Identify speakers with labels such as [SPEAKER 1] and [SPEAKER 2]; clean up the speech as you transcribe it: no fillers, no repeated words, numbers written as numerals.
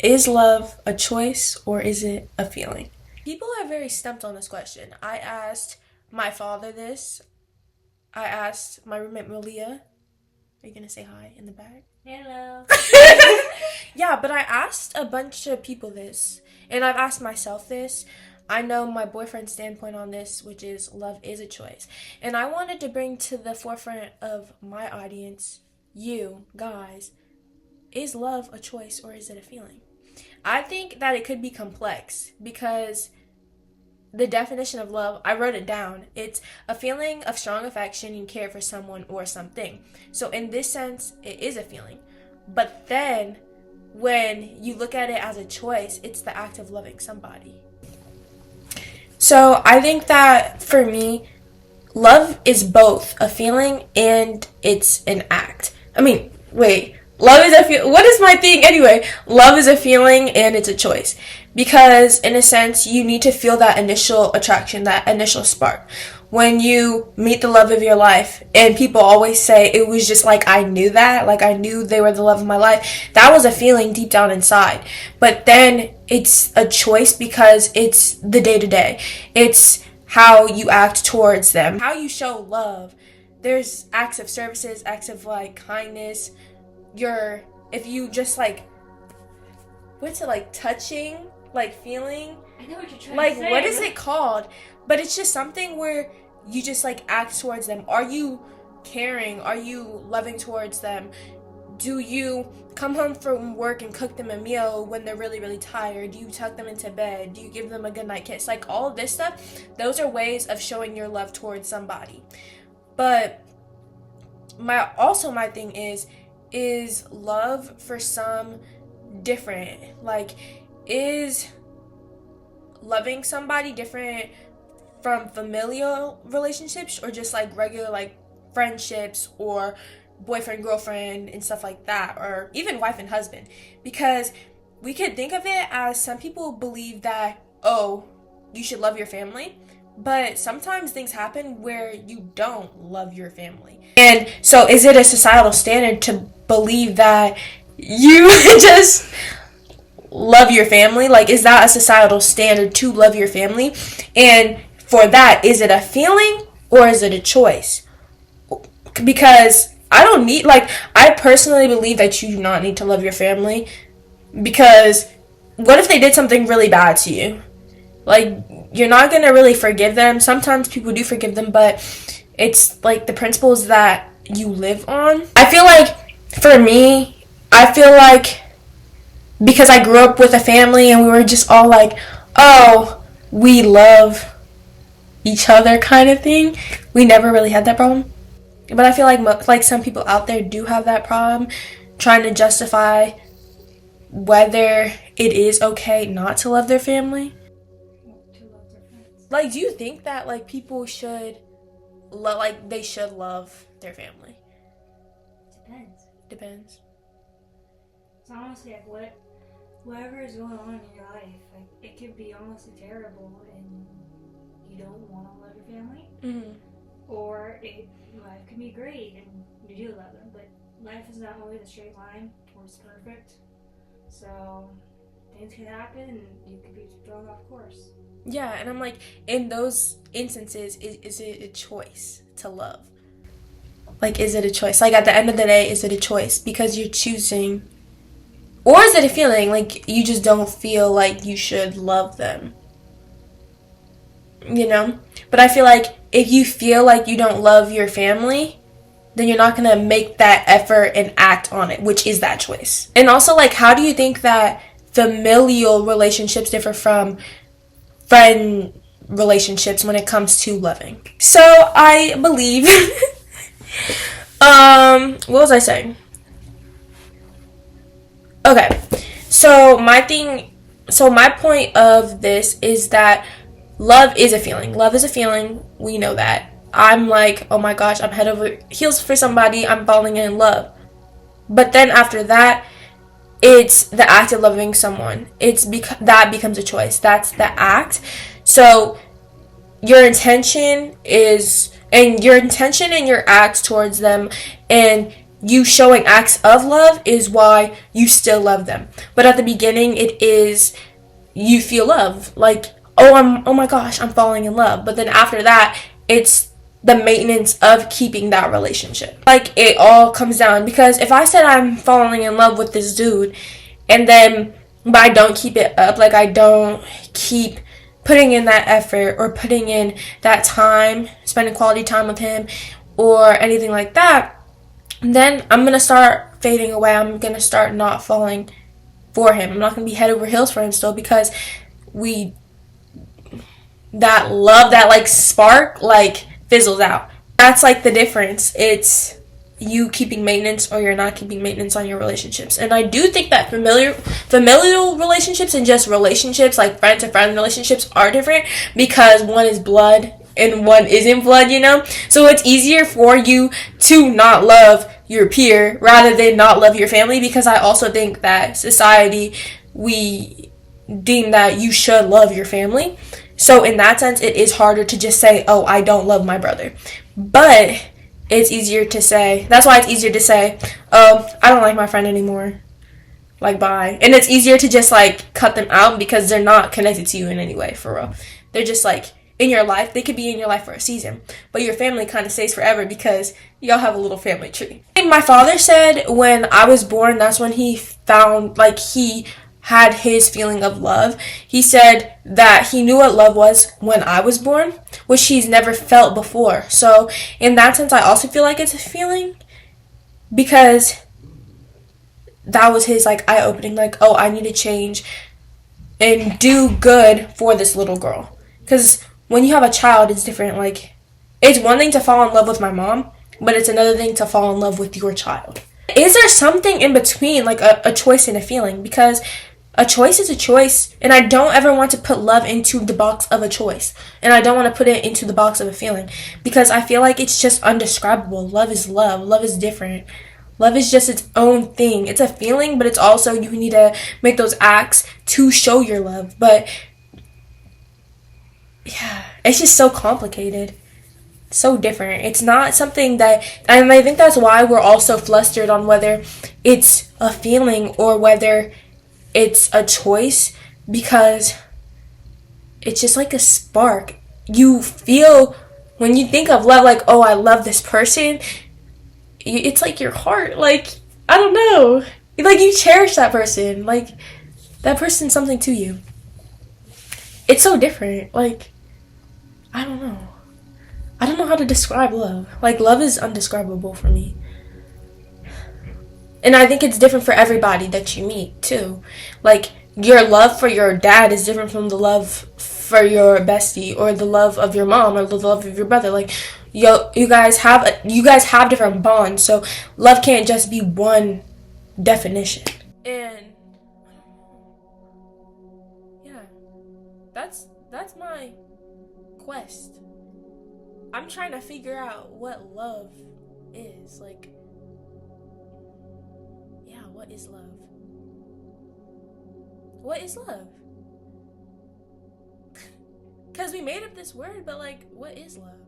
[SPEAKER 1] Is love a choice or is it a feeling? People are very stumped on this question. I asked my father this. I asked my roommate Malia. Are you gonna say hi in the back?
[SPEAKER 2] Hello.
[SPEAKER 1] Yeah, but I asked a bunch of people this, and I've asked myself this. I know my boyfriend's standpoint on this, which is love is a choice. And I wanted to bring to the forefront of my audience, you guys, is love a choice or is it a feeling? I think that it could be complex because the definition of love, I wrote it down. It's a feeling of strong affection and care for someone or something. So, in this sense, it is a feeling. But then, when you look at it as a choice, it's the act of loving somebody. So, I think that for me, love is both a feeling and it's an act. Wait. Love is a feel. What is my thing anyway? Love is a feeling and it's a choice because in a sense you need to feel that initial attraction, that initial spark. When you meet the love of your life, and people always say it was just like I knew that, like I knew they were the love of my life. That was a feeling deep down inside. But then it's a choice because it's the day to day. It's how you act towards them, how you show love. There's acts of services, acts of like kindness, if you just like what's it like touching, like feeling,
[SPEAKER 2] I know what you're trying
[SPEAKER 1] like
[SPEAKER 2] to say.
[SPEAKER 1] what is it called, but it's just something where you just like act towards them. Are you caring? Are you loving towards them? Do you come home from work and cook them a meal when they're really really tired? Do you tuck them into bed? Do you give them a good night kiss? Like all of this stuff, those are ways of showing your love towards somebody. But my thing is love for some different? Like, is loving somebody different from familial relationships or just like regular like friendships or boyfriend girlfriend and stuff like that, or even wife and husband? Because we could think of it as some people believe that, oh, you should love your family, but sometimes things happen where you don't love your family. And so is it a societal standard to believe that you just love your family? Like, is that a societal standard to love your family? And for that, is it a feeling or is it a choice? Because I personally believe that you do not need to love your family, because what if they did something really bad to you? Like, you're not gonna really forgive them. Sometimes people do forgive them, but it's like the principles that you live on. I feel like for me, I feel like because I grew up with a family and we were just all like, oh, we love each other kind of thing. We never really had that problem. But I feel like some people out there do have that problem, trying to justify whether it is okay not to love their family.
[SPEAKER 2] To love their friends.
[SPEAKER 1] Like, do you think that like people should they should love their family?
[SPEAKER 2] Depends.
[SPEAKER 1] Depends.
[SPEAKER 2] It's honestly like whatever is going on in your life, like it could be honestly terrible and you don't want to love your family,
[SPEAKER 1] Mm-hmm.
[SPEAKER 2] or life can be great and you do love them, but life is not always a straight line towards perfect. So things can happen and you could be thrown off course.
[SPEAKER 1] Yeah, and I'm like, in those instances, is it a choice to love? Like, is it a choice? Like, at the end of the day, is it a choice? Because you're choosing. Or is it a feeling? Like, you just don't feel like you should love them. You know? But I feel like if you feel like you don't love your family, then you're not going to make that effort and act on it, which is that choice. And also, like, how do you think that familial relationships differ from friend relationships when it comes to loving? So I believe what was I saying? Okay. My point of this is that love is a feeling. Love is a feeling. We know that. I'm like, oh my gosh, I'm head over heels for somebody. I'm falling in love. But then after that, it's the act of loving someone. That becomes a choice. That's the act. So your intention and your act towards them, and you showing acts of love is why you still love them. But at the beginning, it is you feel love. Like, oh my gosh, I'm falling in love. But then after that, it's the maintenance of keeping that relationship. Like, it all comes down, because if I said I'm falling in love with this dude, and then but I don't keep it up, like I don't keep putting in that effort or putting in that time, spending quality time with him or anything like that, then I'm gonna start fading away. I'm gonna start not falling for him. I'm not gonna be head over heels for him still, because we that love, that like spark, like fizzles out. That's like the difference. It's you keeping maintenance or you're not keeping maintenance on your relationships. And I do think that familial relationships and just relationships, like friend to friend relationships, are different, because one is blood and one isn't blood, you know? So it's easier for you to not love your peer rather than not love your family, because I also think that society, we deem that you should love your family. So in that sense, it is harder to just say, oh, I don't love my brother. But it's easier to say, that's why it's easier to say, oh, I don't like my friend anymore. Like, bye. And it's easier to just, like, cut them out, because they're not connected to you in any way, for real. They're just, like, in your life. They could be in your life for a season. But your family kind of stays forever, because y'all have a little family tree. And my father said when I was born, that's when he found, like, he had his feeling of love. He said that he knew what love was when I was born, which he's never felt before. So in that sense, I also feel like it's a feeling, because that was his like eye-opening, like, oh, I need to change and do good for this little girl. Because when you have a child, it's different. Like, it's one thing to fall in love with my mom, but it's another thing to fall in love with your child. Is there something in between, like a choice and a feeling? Because a choice is a choice, and I don't ever want to put love into the box of a choice, and I don't want to put it into the box of a feeling, because I feel like it's just undescribable. Love is love. Love is different. Love is just its own thing. It's a feeling, but it's also, you need to make those acts to show your love. But yeah, it's just so complicated, so different. It's not something that, and I think that's why we're all so flustered on whether it's a feeling or whether it's a choice, because it's just like a spark. You feel, when you think of love, like, oh, I love this person, it's like your heart, like, I don't know, like, you cherish that person, like, that person's something to you. It's so different. Like, I don't know how to describe love. Like, love is undescribable for me. And I think it's different for everybody that you meet, too. Like, your love for your dad is different from the love for your bestie, or the love of your mom, or the love of your brother. Like, you guys have different bonds, so love can't just be one definition. And yeah, that's my quest. I'm trying to figure out what love is. Like, yeah, what is love? What is love? Because we made up this word, but like, what is love?